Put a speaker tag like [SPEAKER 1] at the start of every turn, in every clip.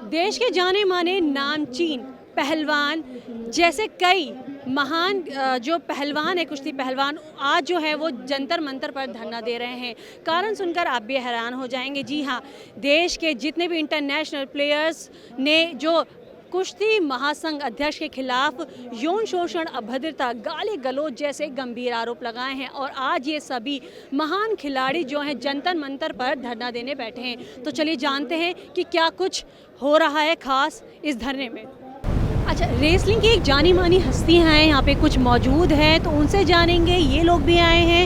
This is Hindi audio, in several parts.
[SPEAKER 1] देश के जाने माने नामचीन पहलवान जैसे कई महान जो पहलवान है, कुश्ती पहलवान आज जो है वो जंतर मंतर पर धरना दे रहे हैं। कारण सुनकर आप भी हैरान हो जाएंगे। जी हाँ, देश के जितने भी इंटरनेशनल प्लेयर्स ने जो कुश्ती महासंघ अध्यक्ष के खिलाफ यौन शोषण, अभद्रता, गाली गलौज जैसे गंभीर आरोप लगाए हैं और आज ये सभी महान खिलाड़ी जो हैं जंतर मंतर पर धरना देने बैठे हैं। तो चलिए जानते हैं कि क्या कुछ हो रहा है खास इस धरने में। अच्छा, रेसलिंग की एक जानी मानी हस्तियाँ हैं यहाँ पे कुछ मौजूद हैं, तो उनसे जानेंगे। ये लोग भी आए हैं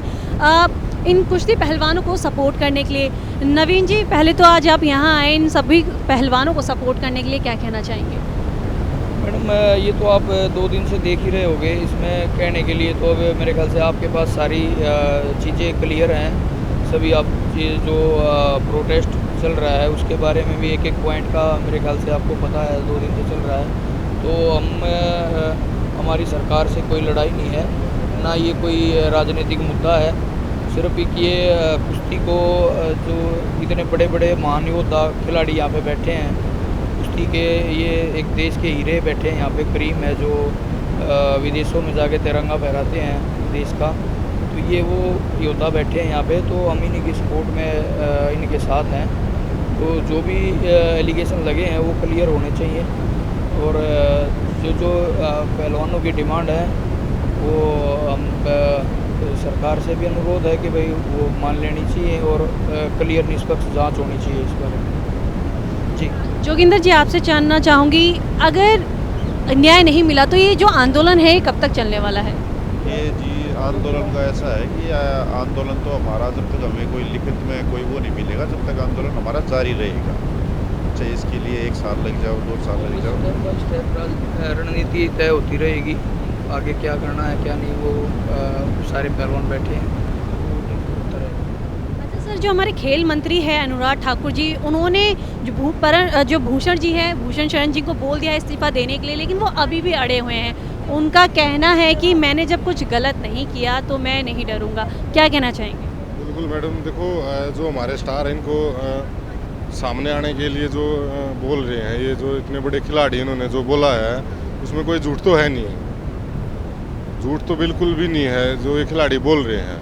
[SPEAKER 1] इन कुश्ती पहलवानों को सपोर्ट करने के लिए। नवीन जी, पहले तो आज आप यहाँ आए इन सभी पहलवानों को सपोर्ट करने के लिए, क्या कहना चाहेंगे?
[SPEAKER 2] मैडम, ये तो आप 2 दिन से देख ही रहे होगे। इसमें कहने के लिए तो अब मेरे ख्याल से आपके पास सारी चीज़ें क्लियर हैं। सभी आप जो प्रोटेस्ट चल रहा है उसके बारे में भी एक एक पॉइंट का मेरे ख्याल से आपको पता है, 2 दिन से चल रहा है। तो हमारी सरकार से कोई लड़ाई नहीं है, ना ये कोई राजनीतिक मुद्दा है। सिर्फ एक ये कुश्ती को जो इतने बड़े बड़े महान योद्धा खिलाड़ी यहाँ पे बैठे हैं, कुश्ती के ये एक देश के हीरे बैठे हैं यहाँ पे। करीम है जो विदेशों में जाके तिरंगा फहराते हैं देश का, तो ये वो योद्धा बैठे हैं यहाँ पे। तो हम इन्हीं की सपोर्ट में इनके साथ हैं। तो जो भी एलिगेशन लगे हैं वो क्लियर होने चाहिए और जो पहलवानों की डिमांड है वो हम सरकार से भी अनुरोध है कि भाई वो मान लेनी चाहिए और क्लियर निष्पक्ष जांच होनी चाहिए इस बारे में। जी
[SPEAKER 1] जोगिंदर जी, आपसे जानना चाहूँगी, अगर न्याय नहीं मिला तो ये जो आंदोलन है ये कब तक चलने वाला है?
[SPEAKER 3] ये जी आंदोलन का ऐसा है कि आंदोलन तो हमारा जब तक हमें कोई लिखित में कोई वो नहीं मिलेगा, जब तक आंदोलन हमारा जारी रहेगा। चाहे इसके लिए 1 साल लग जाओ, 2 साल लग जाओ,
[SPEAKER 2] रणनीति तय होती रहेगी। आगे क्या करना है क्या नहीं वो सारे पहलवान बैठे हैं।
[SPEAKER 1] अच्छा सर, जो हमारे खेल मंत्री है अनुराग ठाकुर जी, उन्होंने जो भूषण जी हैं, भूषण शरण जी को बोल दिया है इस्तीफा देने के लिए, लेकिन वो अभी भी अड़े हुए हैं। उनका कहना है कि मैंने जब कुछ गलत नहीं किया तो मैं नहीं डरूंगा। क्या कहना चाहेंगे?
[SPEAKER 4] बिल्कुल मैडम, देखो जो हमारे स्टार हैं इनको सामने आने के लिए जो बोल रहे हैं, ये जो इतने बड़े खिलाड़ी इन्होंने जो बोला है उसमें कोई झूठ तो है नहीं, झूठ तो बिल्कुल भी नहीं है जो ये खिलाड़ी बोल रहे हैं।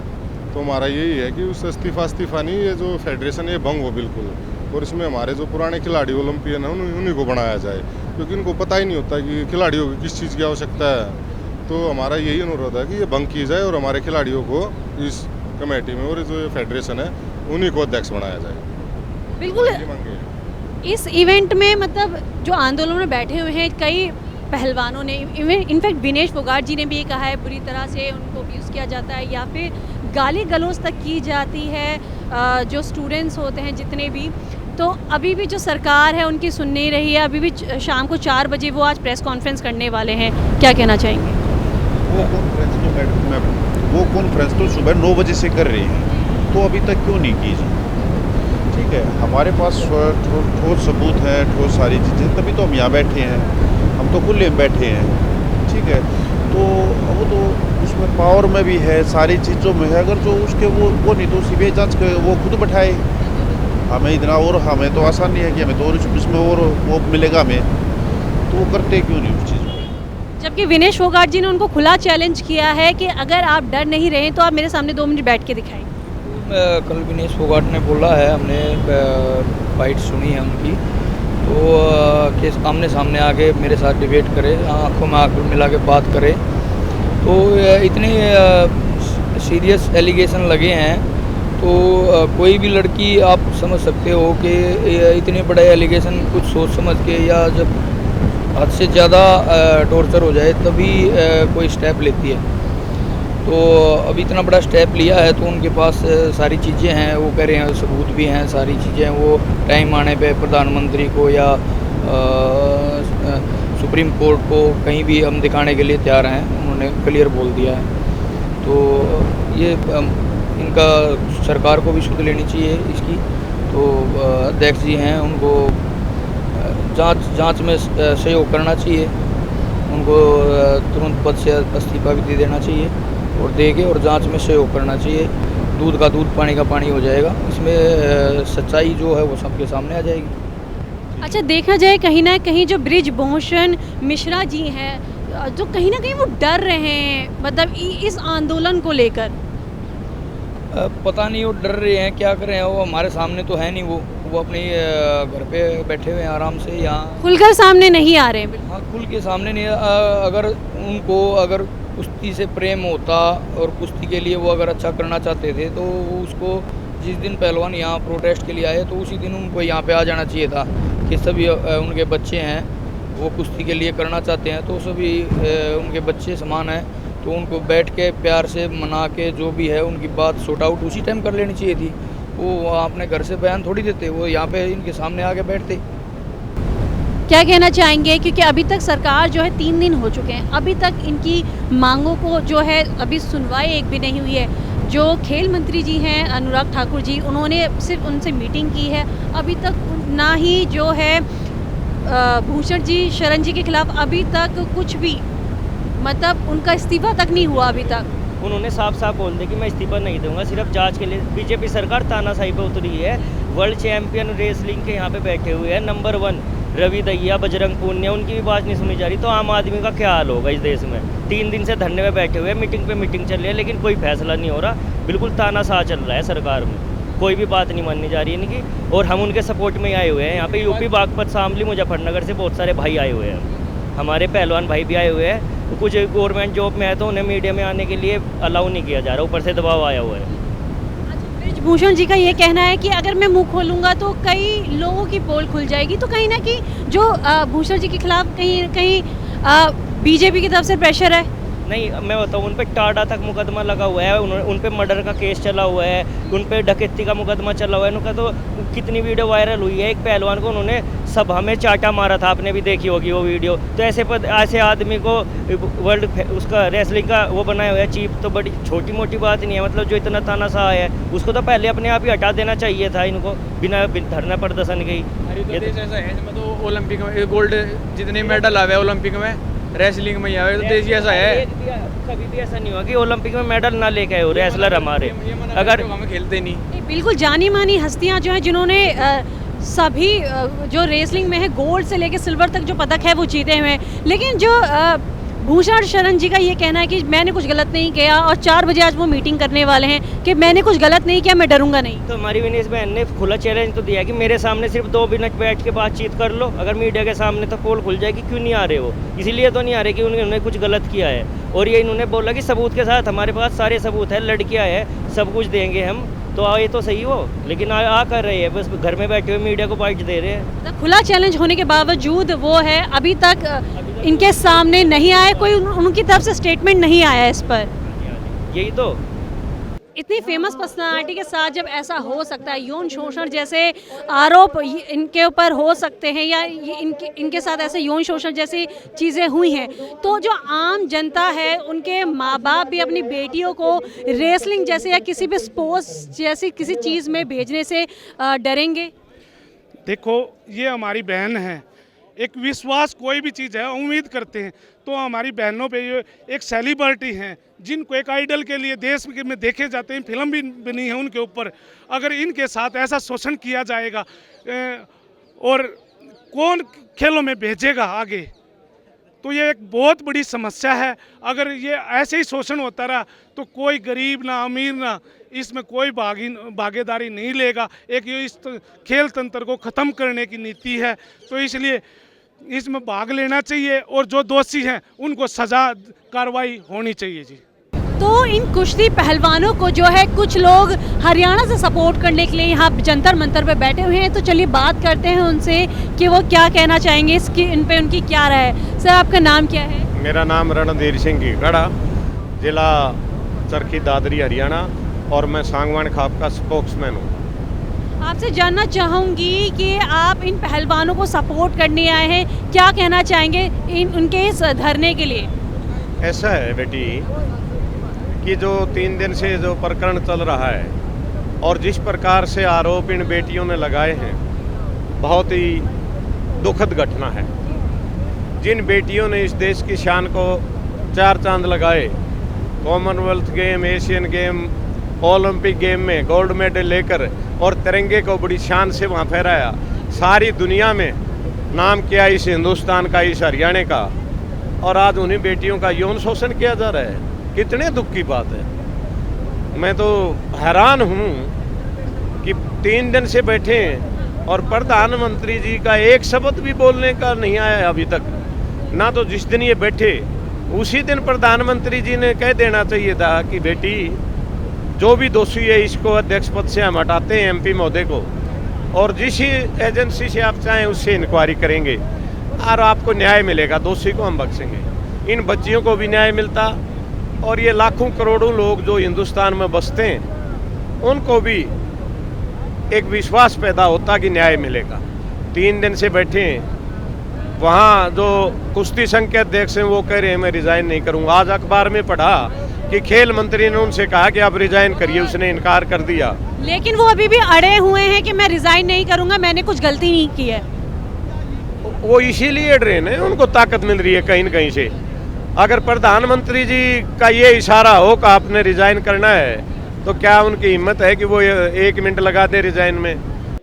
[SPEAKER 4] तो हमारा यही है कि उस इस्तीफा नहीं, ये जो फेडरेशन ये भंग हो बिल्कुल, और इसमें हमारे जो पुराने खिलाड़ी ओलंपियन हैं उन्हीं को बनाया जाए, क्योंकि इनको पता ही नहीं होता कि खिलाड़ियों की किस चीज़ की आवश्यकता है। तो हमारा यही अनुरोध है कि ये भंग की जाए और हमारे खिलाड़ियों को इस कमेटी में और जो फेडरेशन है उन्हीं को अध्यक्ष बनाया जाए।
[SPEAKER 1] बिल्कुल, इस इवेंट में मतलब जो आंदोलन में बैठे हुए हैं कई पहलवानों ने, इनफैक्ट विनेश फोगाट जी ने भी ये कहा है बुरी तरह से उनको अब्यूज़ किया जाता है या फिर गाली गलौज तक की जाती है जो स्टूडेंट्स होते हैं जितने भी। तो अभी भी जो सरकार है उनकी सुन नहीं रही है। अभी भी शाम को 4 बजे वो आज प्रेस कॉन्फ्रेंस करने वाले हैं। क्या कहना चाहेंगे?
[SPEAKER 3] वो कॉन्फ्रेंस तो सुबह 9 बजे से कर रही है, तो अभी तक क्यों नहीं की जी? ठीक है, हमारे पास ठोस सबूत है, ठोस सारी चीज़ें, तभी तो हम यहाँ बैठे हैं। हम तो खुले में बैठे हैं, ठीक है। तो वो तो उसमें पावर में भी है, सारी चीज़ों में है। अगर जो उसके वो नहीं तो सीबीआई जांच के वो खुद बैठाए। हमें इतना और हमें तो आसान नहीं है कि हमें तो और इसमें और वो मिलेगा हमें, तो वो करते क्यों नहीं उस चीज़ को?
[SPEAKER 1] जबकि विनेश फोगाट जी ने उनको खुला चैलेंज किया है कि अगर आप डर नहीं रहे तो आप मेरे सामने 2 मिनट बैठ के दिखाएं।
[SPEAKER 2] कल विनेश फोगाट ने बोला है, हमने फाइट सुनी है उनकी, तो कि आमने सामने आके मेरे साथ डिबेट करे, आंखों में आंख मिला के बात करे। तो इतने सीरियस एलिगेशन लगे हैं, तो कोई भी लड़की आप समझ सकते हो कि इतने बड़े एलिगेशन कुछ सोच समझ के या जब हद से ज़्यादा टॉर्चर हो जाए तभी कोई स्टेप लेती है। तो अब इतना बड़ा स्टेप लिया है तो उनके पास सारी चीज़ें हैं, वो कह रहे हैं सबूत भी हैं, सारी चीज़ें। वो टाइम आने पे प्रधानमंत्री को या सुप्रीम कोर्ट को कहीं भी हम दिखाने के लिए तैयार हैं, उन्होंने क्लियर बोल दिया है। तो ये इनका सरकार को भी सुध लेनी चाहिए इसकी। तो अध्यक्ष जी हैं, उनको जांच में सहयोग करना चाहिए, उनको तुरंत पद से इस्तीफा भी दे देना चाहिए और दे के और जांच में सहयोग करना चाहिए। दूध का दूध, पानी का पानी हो जाएगा। इसमें सच्चाई जो है वो सबके सामने आ जाएगी।
[SPEAKER 1] अच्छा, देखा जाए कहीं ना कहीं जो ब्रिजभूषण मिश्रा जी हैं, जो कहीं ना कहीं वो डर रहे हैं, मतलब इस आंदोलन को लेकर।
[SPEAKER 2] पता नहीं वो डर रहे हैं, क्या कर रहे हैं, वो हमारे सामने तो है नहीं, वो अपने घर पे बैठे हुए हैं आराम से यहाँ।
[SPEAKER 1] खुलकर सामने नहीं आ रहे हैं बिल्कुल।
[SPEAKER 2] हाँ, खुल के सामने नहीं अगर उनको अगर कुश्ती से प्रेम होता और कुश्ती के लिए वो अगर अच्छा करना चाहते थे तो वो उसको जिस दिन पहलवान यहाँ प्रोटेस्ट के लिए आए तो उसी दिन उनको यहाँ पे आ जाना चाहिए था कि सभी उनके बच्चे हैं वो कुश्ती के लिए करना चाहते हैं तो सभी उनके बच्चे समान हैं तो उनको बैठ के प्यार से मना के जो भी है उनकी बात सॉर्ट आउट उसी टाइम कर लेनी चाहिए थी। वो अपने घर से बयान थोड़ी देते, वो यहाँ पे इनके सामने आके बैठते।
[SPEAKER 1] क्या कहना चाहेंगे, क्योंकि अभी तक सरकार जो है 3 दिन हो चुके हैं, अभी तक इनकी मांगों को जो है अभी सुनवाई एक भी नहीं हुई है। जो खेल मंत्री जी हैं अनुराग ठाकुर जी, उन्होंने सिर्फ उनसे मीटिंग की है, अभी तक ना ही जो है भूषण जी शरण जी के खिलाफ अभी तक कुछ भी, मतलब उनका इस्तीफा तक नहीं हुआ अभी तक।
[SPEAKER 5] उन्होंने साफ साफ बोल दिया कि मैं इस्तीफा नहीं दूंगा, सिर्फ जांच के लिए बीजेपी सरकार तानाशाही पे उतरी है। वर्ल्ड चैंपियन रेसलिंग के यहाँ पे बैठे हुए हैं नंबर 1 रवि दहिया, बजरंग पूनिया, उनकी भी बात नहीं सुनी जा रही, तो आम आदमी का क्या हाल होगा इस देश में। 3 दिन से धरने में बैठे हुए हैं, मीटिंग पे मीटिंग चल रही है, लेकिन कोई फैसला नहीं हो रहा, बिल्कुल तानाशाह चल रहा है सरकार में, कोई भी बात नहीं माननी जा रही है इनकी। और हम उनके सपोर्ट में ही आए हुए हैं, यहाँ पे यूपी बागपत शामली मुजफ्फरनगर से बहुत सारे भाई आए हुए हैं, हमारे पहलवान भाई भी आए हुए हैं। तो कुछ गवर्नमेंट जॉब में है तो उन्हें मीडिया में आने के लिए अलाउ नहीं किया जा रहा, ऊपर से दबाव आया हुआ है।
[SPEAKER 1] ब्रिजभूषण जी का ये कहना है कि अगर मैं मुंह खोलूंगा तो कई लोगों की पोल खुल जाएगी, तो कहीं ना कहीं जो भूषण जी के खिलाफ कहीं कहीं बीजेपी की तरफ से प्रेशर है।
[SPEAKER 5] नहीं, मैं बताऊँ, उन पे टाडा तक मुकदमा लगा हुआ है, उन पे मर्डर का केस चला हुआ है, उन पे डकैती का मुकदमा चला हुआ है। उनका तो कितनी वीडियो वायरल हुई है, एक पहलवान को उन्होंने सभा में चाटा मारा था, आपने भी देखी होगी वो वीडियो। तो ऐसे आदमी को वर्ल्ड उसका रेसलिंग का वो बनाया हुआ है चीफ, तो बड़ी छोटी मोटी बात नहीं है, मतलब जो इतना तानाशाह है उसको तो पहले अपने आप ही हटा देना चाहिए था इनको, बिना धरना प्रदर्शन के।
[SPEAKER 6] देश ऐसा है इसमें तो ओलंपिक में गोल्ड जितने मेडल आवे ओलंपिक में रेसलिंग में आवे, तो देश ऐसा है
[SPEAKER 5] कभी भी ऐसा नहीं हुआ कि ओलंपिक में मेडल ना लेके आए रेसलर हमारे, अगर
[SPEAKER 6] हम खेलते नहीं।
[SPEAKER 1] बिल्कुल जानी मानी हस्तियां जो हैं जिन्होंने सभी जो रेसलिंग में है गोल्ड से लेकर सिल्वर तक जो पदक है वो जीते हुए हैं, लेकिन जो भूषण शरण जी का ये कहना है कि मैंने कुछ गलत नहीं किया और 4 बजे आज वो मीटिंग करने वाले हैं कि मैंने कुछ गलत नहीं किया, मैं डरूंगा नहीं।
[SPEAKER 5] तो हमारी विनेश बहन ने खुला चैलेंज तो दिया कि मेरे सामने सिर्फ 2 मिनट बैठ के बातचीत कर लो, अगर मीडिया के सामने तो पोल खुल जाएगी। क्यों नहीं आ रहे हो? इसीलिए तो नहीं आ रहे कि उन्होंने कुछ गलत किया है, और ये इन्होंने बोला कि सबूत के साथ, हमारे पास सारे सबूत है, लड़कियाँ है, सब कुछ देंगे हम, तो आए तो सही हो, लेकिन आ कर रहे हैं, बस घर में बैठे हुए मीडिया को बाइट दे रहे हैं।
[SPEAKER 1] तो खुला चैलेंज होने के बावजूद वो है अभी तक इनके सामने नहीं आए, कोई उनकी तरफ से स्टेटमेंट नहीं आया इस पर।
[SPEAKER 5] यही तो,
[SPEAKER 1] इतनी फेमस पर्सनालिटी के साथ जब ऐसा हो सकता है, यौन शोषण जैसे आरोप इनके ऊपर हो सकते हैं या इनके साथ ऐसे यौन शोषण जैसी चीज़ें हुई हैं, तो जो आम जनता है उनके माँ बाप भी अपनी बेटियों को रेसलिंग जैसे या किसी भी स्पोर्ट्स जैसी किसी चीज़ में भेजने से डरेंगे।
[SPEAKER 7] देखो, ये हमारी बहन है, एक विश्वास कोई भी चीज़ है उम्मीद करते हैं, तो हमारी बहनों पे ये एक सेलिब्रिटी हैं जिनको एक आइडल के लिए देश में देखे जाते हैं, फिल्म भी बनी है उनके ऊपर। अगर इनके साथ ऐसा शोषण किया जाएगा और कौन खेलों में भेजेगा आगे, तो ये एक बहुत बड़ी समस्या है। अगर ये ऐसे ही शोषण होता रहा तो कोई गरीब ना अमीर ना इसमें कोई भागीदारी नहीं लेगा। एक ये इस खेल तंत्र को ख़त्म करने की नीति है, तो इसलिए इसमें भाग लेना चाहिए और जो दोषी हैं उनको सज़ा कार्रवाई होनी चाहिए जी।
[SPEAKER 1] तो इन कुश्ती पहलवानों को जो है कुछ लोग हरियाणा से सपोर्ट करने के लिए यहाँ जंतर मंतर पे बैठे हुए हैं, तो चलिए बात करते हैं उनसे कि वो क्या कहना चाहेंगे, इसकी इन पे उनकी क्या राय है। सर, आपका नाम क्या है?
[SPEAKER 8] मेरा नाम रणधीर सिंह गढ़ा, जिला चरखी दादरी हरियाणा, और मैं सांगवान खाप का स्पोक्समैन हूँ।
[SPEAKER 1] आपसे जानना चाहूँगी कि आप इन पहलवानों को सपोर्ट करने आए हैं, क्या कहना चाहेंगे उनके इस धरने के लिए?
[SPEAKER 8] ऐसा है बेटी कि जो 3 दिन से जो प्रकरण चल रहा है और जिस प्रकार से आरोप इन बेटियों ने लगाए हैं, बहुत ही दुखद घटना है। जिन बेटियों ने इस देश की शान को 4 चांद लगाए, Commonwealth game, Asian game, Olympic game में गोल्ड मेडल लेकर और तिरंगे को बड़ी शान से वहाँ फहराया, सारी दुनिया में नाम किया इस हिंदुस्तान का, इस हरियाणा का, और आज उन्हीं बेटियों का यौन शोषण किया जा रहा है। कितने दुख की बात है। मैं तो हैरान हूँ कि 3 दिन से बैठे हैं और प्रधानमंत्री जी का एक शब्द भी बोलने का नहीं आया अभी तक। ना तो जिस दिन ये बैठे उसी दिन प्रधानमंत्री जी ने कह देना चाहिए था कि बेटी जो भी दोषी है इसको अध्यक्ष पद से हम हटाते हैं MP महोदय को, और जिस एजेंसी से आप चाहें उससे इंक्वायरी करेंगे और आपको न्याय मिलेगा, दोषी को हम बख्शेंगे। इन बच्चियों को भी न्याय मिलता और ये लाखों करोड़ों लोग जो हिंदुस्तान में बसते हैं उनको भी एक विश्वास पैदा होता कि न्याय मिलेगा। 3 दिन से बैठे हैं। वहाँ जो कुश्ती संघ के अध्यक्ष हैं वो कह रहे हैं मैं रिज़ाइन नहीं करूँगा। आज अखबार में पढ़ा कि खेल मंत्री ने उनसे कहा कि आप रिज़ाइन करिए, उसने इनकार कर दिया।
[SPEAKER 1] लेकिन वो अभी भी अड़े हुए हैं कि मैं रिज़ाइन नहीं करूँगा, मैंने कुछ गलती नहीं की है।
[SPEAKER 8] वो इसीलिए अड़ रहे हैं, उनको ताकत मिल रही है कहीं न कहीं से। अगर प्रधानमंत्री जी का ये इशारा हो कि आपने रिज़ाइन करना है तो क्या उनकी हिम्मत है कि वो 1 मिनट लगा दे रिज़ाइन में।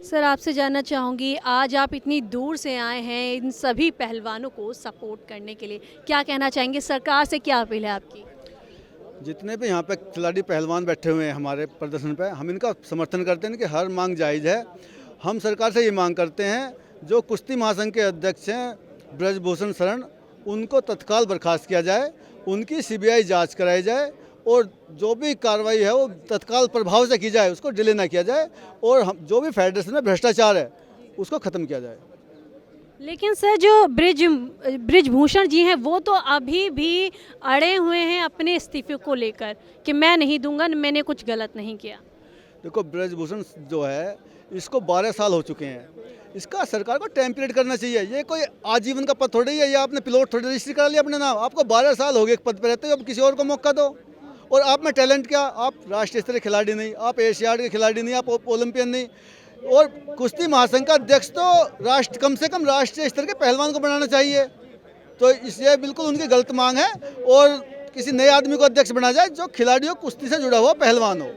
[SPEAKER 1] सर आपसे जानना चाहूँगी, आज आप इतनी दूर से आए हैं इन सभी पहलवानों को सपोर्ट करने के लिए, क्या कहना चाहेंगे? सरकार से क्या अपील है आपकी?
[SPEAKER 9] जितने भी यहाँ पे खिलाड़ी पहलवान बैठे हुए हैं हमारे प्रदर्शन पे, हम इनका समर्थन करते हैं कि हर मांग जायज़ है। हम सरकार से ये मांग करते हैं जो कुश्ती महासंघ के अध्यक्ष हैं ब्रजभूषण शरण, उनको तत्काल बर्खास्त किया जाए, उनकी CBI जांच कराई जाए और जो भी कार्रवाई है वो तत्काल प्रभाव से की जाए, उसको डिले ना किया जाए, और हम जो भी फेडरेशन में भ्रष्टाचार है उसको ख़त्म किया जाए।
[SPEAKER 1] लेकिन सर जो ब्रिजभूषण जी हैं वो तो अभी भी अड़े हुए हैं अपने इस्तीफे को लेकर कि मैं नहीं दूंगा, मैंने कुछ गलत नहीं किया।
[SPEAKER 9] देखो ब्रजभूषण जो है इसको 12 साल हो चुके हैं, इसका सरकार को टाइम पीरियड करना चाहिए। ये कोई आजीवन का पद थोड़ी है, ये आपने पिलोट थोड़ी रजिस्ट्री करा लिया अपने नाम। आपको 12 साल हो गए एक पद पर रहते हो, अब किसी और को मौका दो। और आप में टैलेंट क्या, आप राष्ट्रीय स्तर के खिलाड़ी नहीं, आप एशियाड के खिलाड़ी नहीं, आप ओलंपियन नहीं, और कुश्ती महासंघ का अध्यक्ष तो कम से कम राष्ट्रीय स्तर के पहलवान को बनाना चाहिए। तो इसलिए बिल्कुल उनकी गलत मांग है, और किसी नए आदमी को अध्यक्ष बना जाए जो खिलाड़ियों कुश्ती से जुड़ा हुआ पहलवान हो।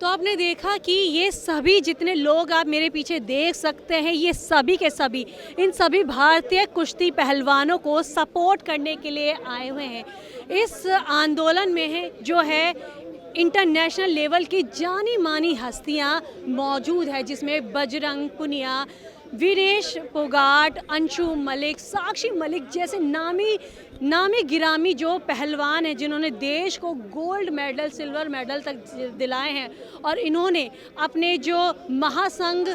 [SPEAKER 1] तो आपने देखा कि ये सभी जितने लोग आप मेरे पीछे देख सकते हैं, ये सभी के सभी इन सभी भारतीय कुश्ती पहलवानों को सपोर्ट करने के लिए आए हुए हैं। इस आंदोलन में है जो है इंटरनेशनल लेवल की जानी मानी हस्तियां मौजूद है, जिसमें बजरंग पुनिया, वीरेश फोगाट, अंशु मलिक, साक्षी मलिक जैसे नामी गिरामी जो पहलवान हैं जिन्होंने देश को गोल्ड मेडल, सिल्वर मेडल तक दिलाए हैं। और इन्होंने अपने जो महासंघ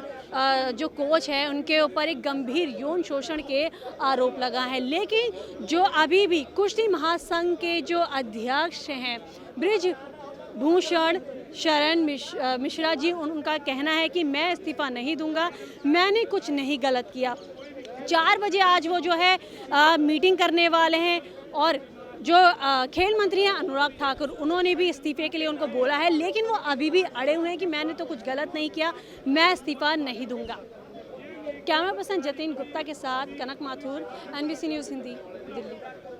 [SPEAKER 1] जो कोच है उनके ऊपर एक गंभीर यौन शोषण के आरोप लगा है। लेकिन जो अभी भी कुश्ती महासंघ के जो अध्यक्ष हैं ब्रिजभूषण शरण मिश्रा जी, उनका कहना है कि मैं इस्तीफ़ा नहीं दूंगा, मैंने कुछ नहीं गलत किया। 4 बजे आज वो जो है मीटिंग करने वाले हैं, और जो खेल मंत्री हैं अनुराग ठाकुर, उन्होंने भी इस्तीफे के लिए उनको बोला है, लेकिन वो अभी भी अड़े हुए हैं कि मैंने तो कुछ गलत नहीं किया, मैं इस्तीफ़ा नहीं दूंगा। कैमरा पर्सन जतिन गुप्ता के साथ कनक माथुर, NBC न्यूज़ हिंदी, दिल्ली।